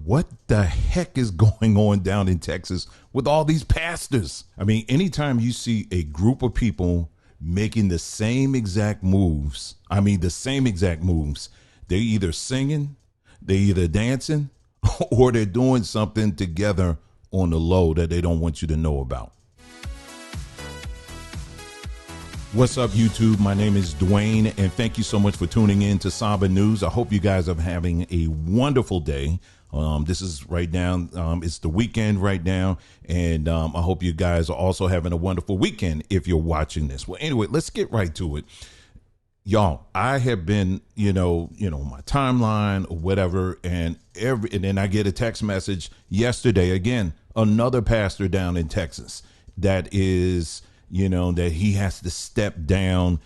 what the heck is going on down in Texas with all these pastors? I mean, anytime you see a group of people making the same exact moves, they're either singing, they're either dancing, or they're doing something together on the low that they don't want you to know about. What's up, YouTube? My name is Dwayne, and thank you so much for tuning in to Samba News. I hope you guys are having a wonderful day. This is right now, it's the weekend right now, and I hope you guys are also having a wonderful weekend if you're watching this. Well, anyway, let's get right to it. Y'all, I have been, my timeline or whatever, and then I get a text message yesterday, again, another pastor down in Texas that is, that he has to step down,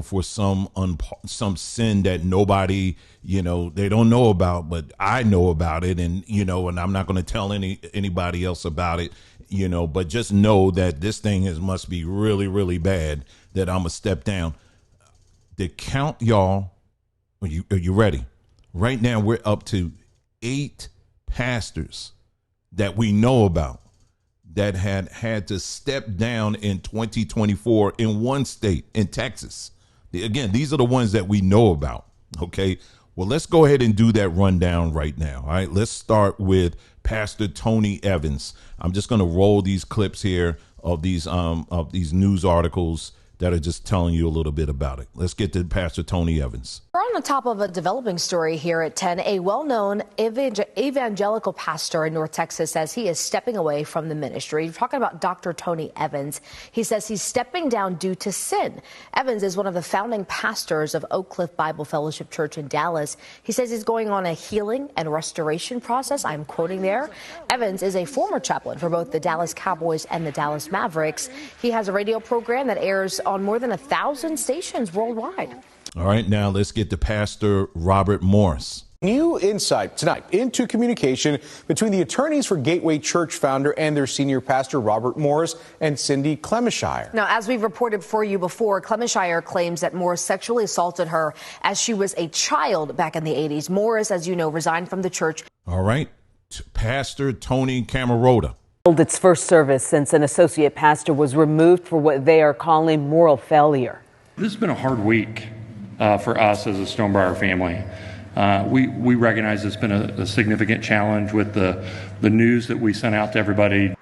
for some sin that nobody, they don't know about, but I know about it. And, and I'm not going to tell anybody else about it, but just know that this thing must be really, really bad that I'm going to step down. The count, y'all, are you ready? Right now, we're up to 8 pastors that we know about that had to step down in 2024 in one state, in Texas. Again, these are the ones that we know about. Okay. Well, let's go ahead and do that rundown right now. All right. Let's start with Pastor Tony Evans. I'm just going to roll these clips here of these news articles that are just telling you a little bit about it. Let's get to Pastor Tony Evans. We're on the top of a developing story here at 10. A well-known evangelical pastor in North Texas says he is stepping away from the ministry. We're talking about Dr. Tony Evans. He says he's stepping down due to sin. Evans is one of the founding pastors of Oak Cliff Bible Fellowship Church in Dallas. He says he's going on a healing and restoration process. I'm quoting there. Evans is a former chaplain for both the Dallas Cowboys and the Dallas Mavericks. He has a radio program that airs on more than 1,000 stations worldwide. All right, now let's get to Pastor Robert Morris. New insight tonight into communication between the attorneys for Gateway Church founder and their senior pastor, Robert Morris, and Cindy Clemishire. Now, as we've reported for you before, Clemishire claims that Morris sexually assaulted her as she was a child back in the 80s. Morris, as you know, resigned from the church. All right, Pastor Tony Karoda. Its first service since an associate pastor was removed for what they are calling moral failure. This has been a hard week for us as a Stonebriar family. We recognize it's been a significant challenge with the news that we sent out to everybody.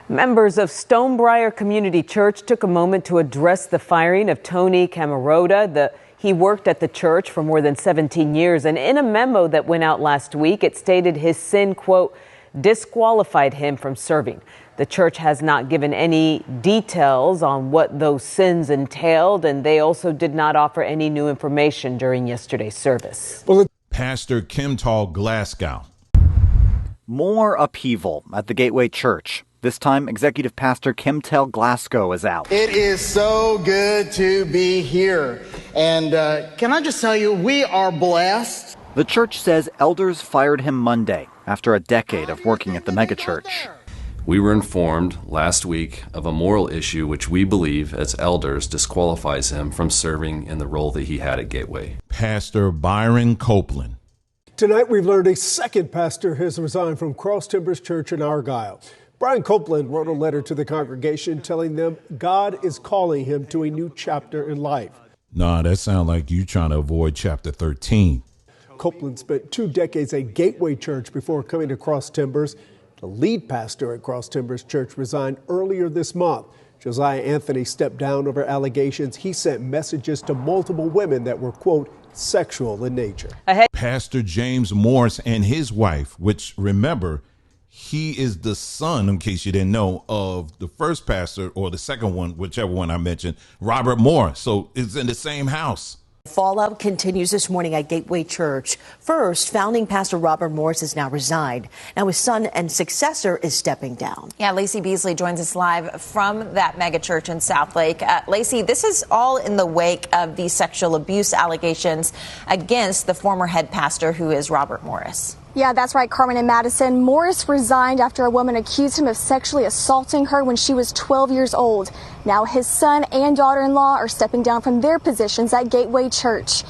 Members of Stonebriar Community Church took a moment to address the firing of Tony Karoda. He worked at the church for more than 17 years, and in a memo that went out last week, it stated his sin, quote, disqualified him from serving. The church has not given any details on what those sins entailed, and they also did not offer any new information during yesterday's service. Pastor Kimtal Glasgow. More upheaval at the Gateway Church. This time, Executive Pastor Kimtal Glasgow is out. It is so good to be here. And can I just tell you, we are blessed. The church says elders fired him Monday after a decade of working at the megachurch. We were informed last week of a moral issue which we believe as elders disqualifies him from serving in the role that he had at Gateway. Pastor Byron Copeland. Tonight we've learned a second pastor has resigned from Cross Timbers Church in Argyle. Brian Copeland wrote a letter to the congregation telling them God is calling him to a new chapter in life. Nah, that sounds like you trying to avoid chapter 13. Copeland spent 2 decades at Gateway Church before coming to Cross Timbers. The lead pastor at Cross Timbers Church resigned earlier this month. Josiah Anthony stepped down over allegations he sent messages to multiple women that were, quote, sexual in nature. Pastor James Morris and his wife, which, remember, he is the son, in case you didn't know, of the first pastor or the second one, whichever one I mentioned, Robert Morris. So it's in the same house. Fallout continues this morning at Gateway Church. First, founding pastor Robert Morris has now resigned. Now his son and successor is stepping down. Yeah, Lacey Beasley joins us live from that mega church in Southlake. Lacey, this is all in the wake of the sexual abuse allegations against the former head pastor, who is Robert Morris. Yeah, that's right, Carmen and Madison. Morris resigned after a woman accused him of sexually assaulting her when she was 12 years old. Now his son and daughter-in-law are stepping down from their positions at Gateway Church.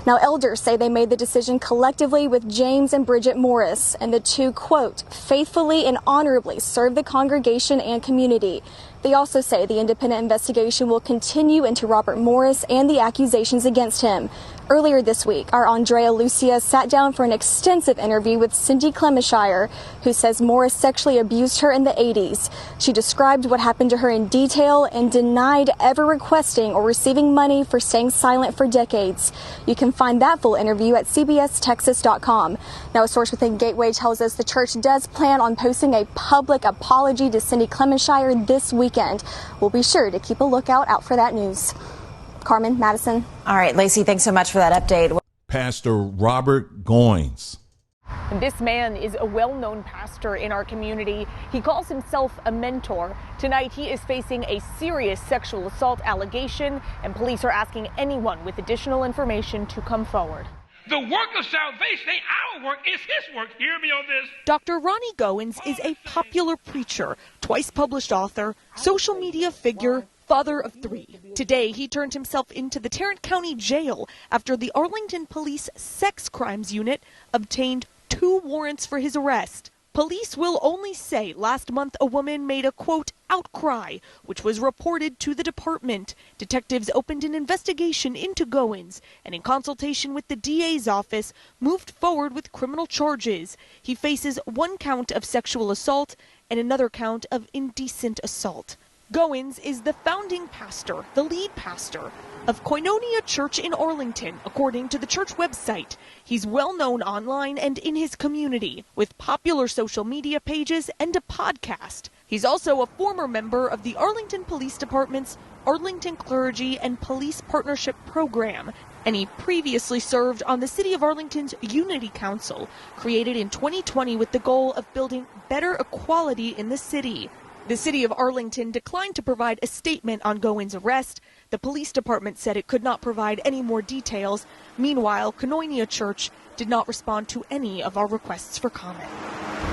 Now, elders say they made the decision collectively with James and Bridget Morris, and the two, quote, faithfully and honorably serve the congregation and community. They also say the independent investigation will continue into Robert Morris and the accusations against him. Earlier this week, our Andrea Lucia sat down for an extensive interview with Cindy Clemishire, who says Morris sexually abused her in the 80s. She described what happened to her in detail and denied ever requesting or receiving money for staying silent for decades. You can find that full interview at cbstexas.com. Now, a source within Gateway tells us the church does plan on posting a public apology to Cindy Clemishire this weekend. We'll be sure to keep a lookout out for that news. Carmen, Madison. All right, Lacey, thanks so much for that update. Pastor Robert Gos. This man is a well-known pastor in our community. He calls himself a mentor. Tonight, he is facing a serious sexual assault allegation, and police are asking anyone with additional information to come forward. The work of salvation ain't our work, it's his work. Hear me on this. Dr. Ronnie Goins is a popular preacher, twice published author, social media figure, father of 3. Today, he turned himself into the Tarrant County Jail after the Arlington Police Sex Crimes Unit obtained 2 warrants for his arrest. Police will only say last month a woman made a, quote, outcry, which was reported to the department. Detectives opened an investigation into Goins and, in consultation with the DA's office, moved forward with criminal charges. He faces 1 count of sexual assault and another count of indecent assault. Goins is the founding pastor, the lead pastor of Koinonia Church in Arlington, according to the church website. He's well known online and in his community, with popular social media pages and a podcast. He's also a former member of the Arlington Police Department's Arlington Clergy and Police Partnership Program, and he previously served on the City of Arlington's Unity Council, created in 2020 with the goal of building better equality in the city. The City of Arlington declined to provide a statement on Goins' arrest. The police department said it could not provide any more details. Meanwhile, Koinonia Church did not respond to any of our requests for comment.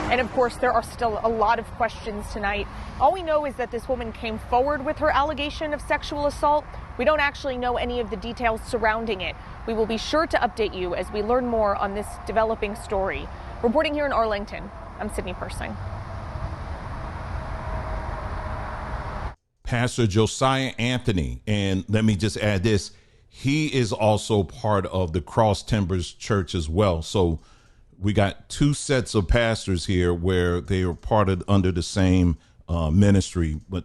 And of course, there are still a lot of questions tonight. All we know is that this woman came forward with her allegation of sexual assault. We don't actually know any of the details surrounding it. We will be sure to update you as we learn more on this developing story. Reporting here in Arlington, I'm Sydney Persing. Pastor Josiah Anthony, and let me just add this, he is also part of the Cross Timbers Church as well. So we got 2 sets of pastors here where they are parted under the same ministry, but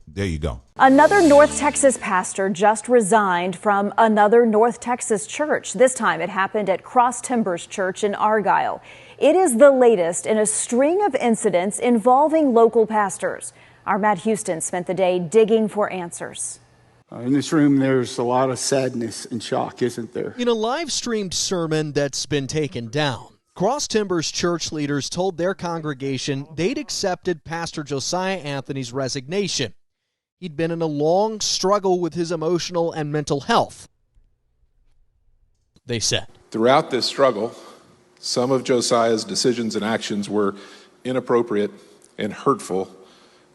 there you go. Another North Texas pastor just resigned from another North Texas church. This time it happened at Cross Timbers Church in Argyle. It is the latest in a string of incidents involving local pastors. Our Matt Houston spent the day digging for answers. In this room, there's a lot of sadness and shock, isn't there? In a live-streamed sermon that's been taken down, Cross Timbers church leaders told their congregation they'd accepted Pastor Josiah Anthony's resignation. He'd been in a long struggle with his emotional and mental health, they said. Throughout this struggle, some of Josiah's decisions and actions were inappropriate and hurtful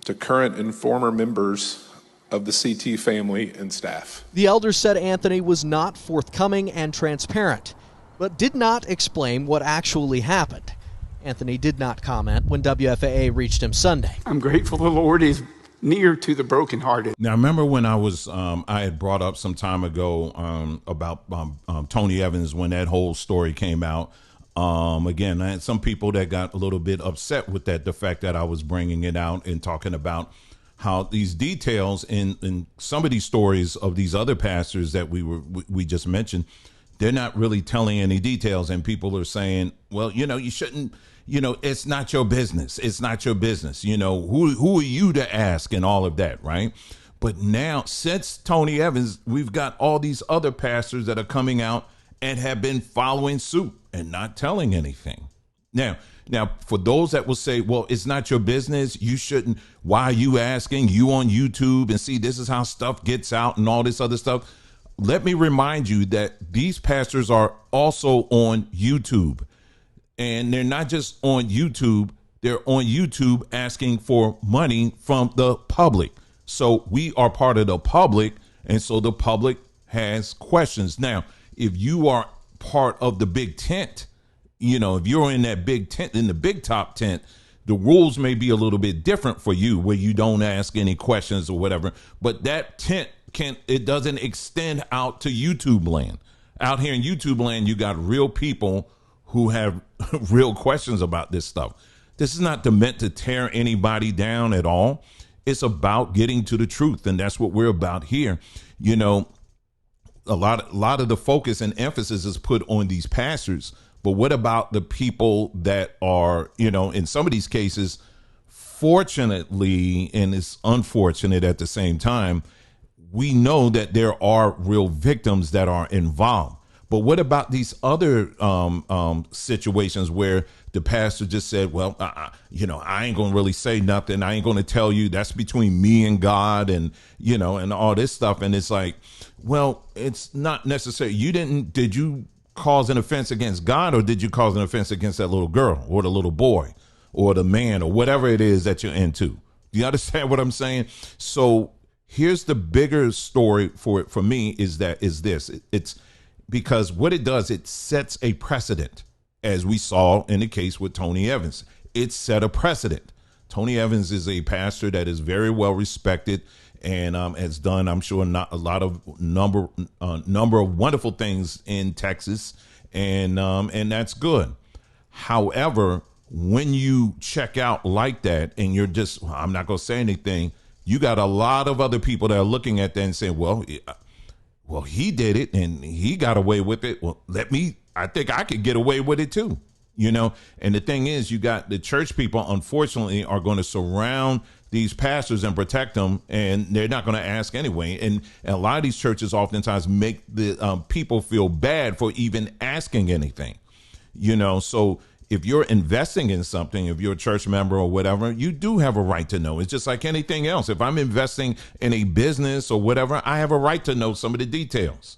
to current and former members of the CT family and staff. The elders said Anthony was not forthcoming and transparent, but did not explain what actually happened. Anthony did not comment when WFAA reached him Sunday. I'm grateful the Lord is near to the brokenhearted. Now, remember when I had brought up some time ago about Tony Evans when that whole story came out. Again, I had some people that got a little bit upset with that, the fact that I was bringing it out and talking about how these details in some of these stories of these other pastors that we just mentioned, they're not really telling any details. And people are saying, well, you shouldn't, it's not your business. It's not your business. Who are you to ask and all of that, right? But now, since Tony Evans, we've got all these other pastors that are coming out and have been following suit and not telling anything. Now, for those that will say, well, it's not your business, you shouldn't, why are you asking? You on YouTube and see this is how stuff gets out and all this other stuff. Let me remind you that these pastors are also on YouTube. And they're not just on YouTube, they're on YouTube asking for money from the public. So we are part of the public, and so the public has questions. Now, if you are part of the big tent, if you're in that big tent, in the big top tent, the rules may be a little bit different for you, where you don't ask any questions or whatever. But that tent it doesn't extend out to YouTube land. Out here in YouTube land, you got real people who have real questions about this stuff. This is not meant to tear anybody down at all. It's about getting to the truth, and that's what we're about here. A lot of the focus and emphasis is put on these pastors, but what about the people that are, in some of these cases, fortunately, and it's unfortunate at the same time, we know that there are real victims that are involved. But what about these other situations where the pastor just said, well, I ain't going to really say nothing. I ain't going to tell you. That's between me and God, and, and all this stuff. And it's like, well, it's not necessary. Did you cause an offense against God, or did you cause an offense against that little girl or the little boy or the man or whatever it is that you're into? Do you understand what I'm saying? So here's the bigger story for me is this. It's because what it does, it sets a precedent, as we saw in the case with Tony Evans. It set a precedent. Tony Evans is a pastor that is very well respected and has done, I'm sure, not a lot of number of wonderful things in Texas, and that's good. However, when you check out like that and you're just, I'm not going to say anything, you got a lot of other people that are looking at that and saying, well, he did it and he got away with it. Well, I think I could get away with it too, And the thing is, you got the church people, unfortunately, are going to surround these pastors and protect them, and they're not going to ask anyway. And a lot of these churches oftentimes make the people feel bad for even asking anything, So if you're investing in something, if you're a church member or whatever, you do have a right to know. It's just like anything else. If I'm investing in a business or whatever, I have a right to know some of the details,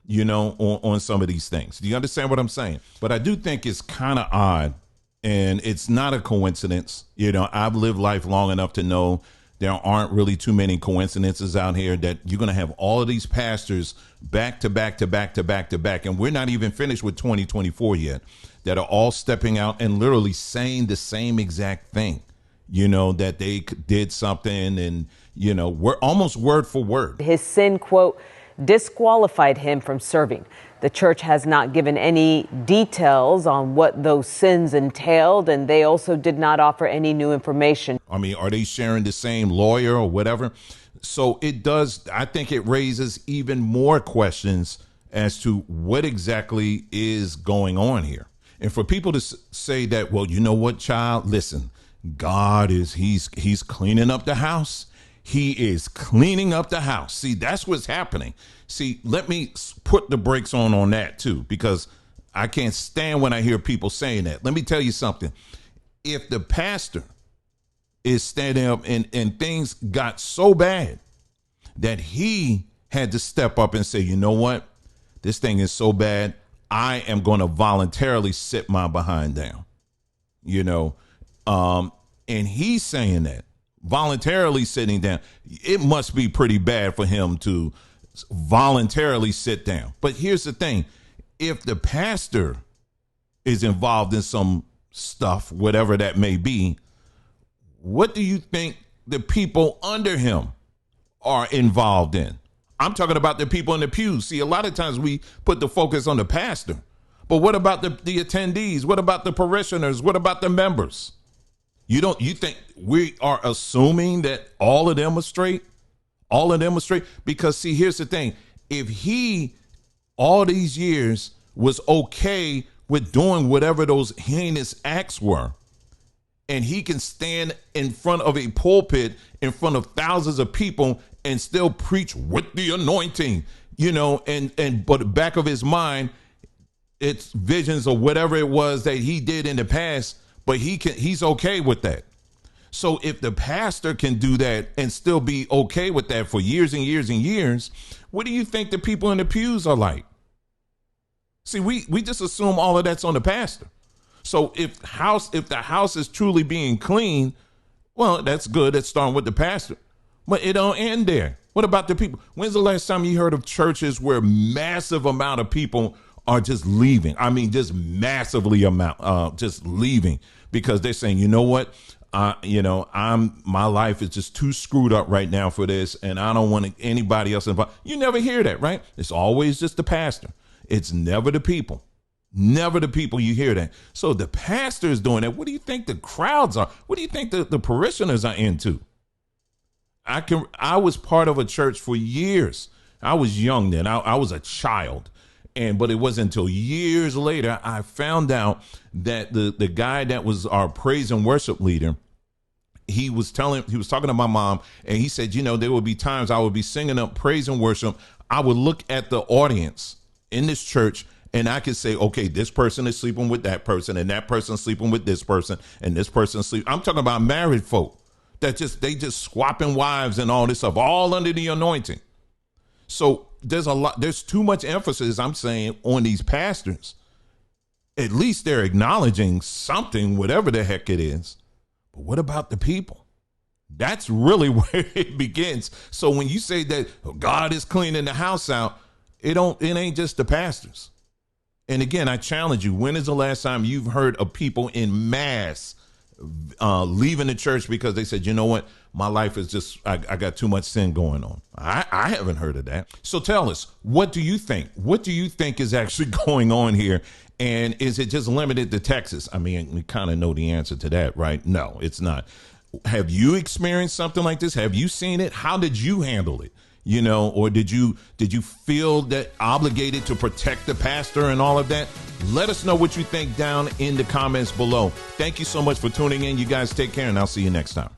on some of these things. Do you understand what I'm saying? But I do think it's kind of odd, and it's not a coincidence. I've lived life long enough to know there aren't really too many coincidences out here that you're going to have all of these pastors back to back to back to back to back. And we're not even finished with 2024 yet, that are all stepping out and literally saying the same exact thing, that they did something, and, we're almost word for word. His sin, quote, disqualified him from serving. The church has not given any details on what those sins entailed, and they also did not offer any new information. I mean, are they sharing the same lawyer or whatever? So I think it raises even more questions as to what exactly is going on here. And for people to say that, well, you know what, child, listen, God he's cleaning up the house. He is cleaning up the house. See, that's what's happening. See, let me put the brakes on that too, because I can't stand when I hear people saying that. Let me tell you something. If the pastor is standing up and things got so bad that he had to step up and say, you know what, this thing is so bad, I am going to voluntarily sit my behind down, and he's saying that, voluntarily sitting down. It must be pretty bad for him to voluntarily sit down. But here's the thing. If the pastor is involved in some stuff, whatever that may be, what do you think the people under him are involved in? I'm talking about the people in the pews. See, a lot of times we put the focus on the pastor, but what about the attendees? What about the parishioners? What about the members? You think we are assuming that all of them are straight? All of them are straight? Because see, here's the thing. If he, all these years, was okay with doing whatever those heinous acts were, and he can stand in front of a pulpit in front of thousands of people and still preach with the anointing, but the back of his mind, it's visions or whatever it was that he did in the past, but he's okay with that. So if the pastor can do that and still be okay with that for years and years and years, what do you think the people in the pews are like? See, we just assume all of that's on the pastor. So if the house is truly being clean, well, that's good. That's starting with the pastor. But it don't end there. What about the people? When's the last time you heard of churches where massive amount of people are just leaving? I mean, just massively just leaving because they're saying, you know what? My life is just too screwed up right now for this, and I don't want anybody else involved. You never hear that, right? It's always just the pastor. It's never the people. Never the people you hear that. So the pastor is doing that. What do you think the crowds are? What do you think the parishioners are into? I was part of a church for years. I was young then. I was a child. But it wasn't until years later I found out that the guy that was our praise and worship leader, he was talking to my mom, and he said, there would be times I would be singing up praise and worship. I would look at the audience in this church, and I could say, okay, this person is sleeping with that person, and that person's sleeping with this person, and this person's sleeping. I'm talking about married folk that they just swapping wives and all this stuff, all under the anointing. So there's too much emphasis, I'm saying, on these pastors. At least they're acknowledging something, whatever the heck it is. But what about the people? That's really where it begins. So when you say that God is cleaning the house out, it ain't just the pastors. And again, I challenge you, when is the last time you've heard of people in mass leaving the church because they said, you know what, my life is just, I got too much sin going on? I haven't heard of that. So tell us, what do you think? What do you think is actually going on here? And is it just limited to Texas? I mean, we kind of know the answer to that, right? No, it's not. Have you experienced something like this? Have you seen it? How did you handle it? Or did you feel that obligated to protect the pastor and all of that? Let us know what you think down in the comments below. Thank you so much for tuning in. You guys take care, and I'll see you next time.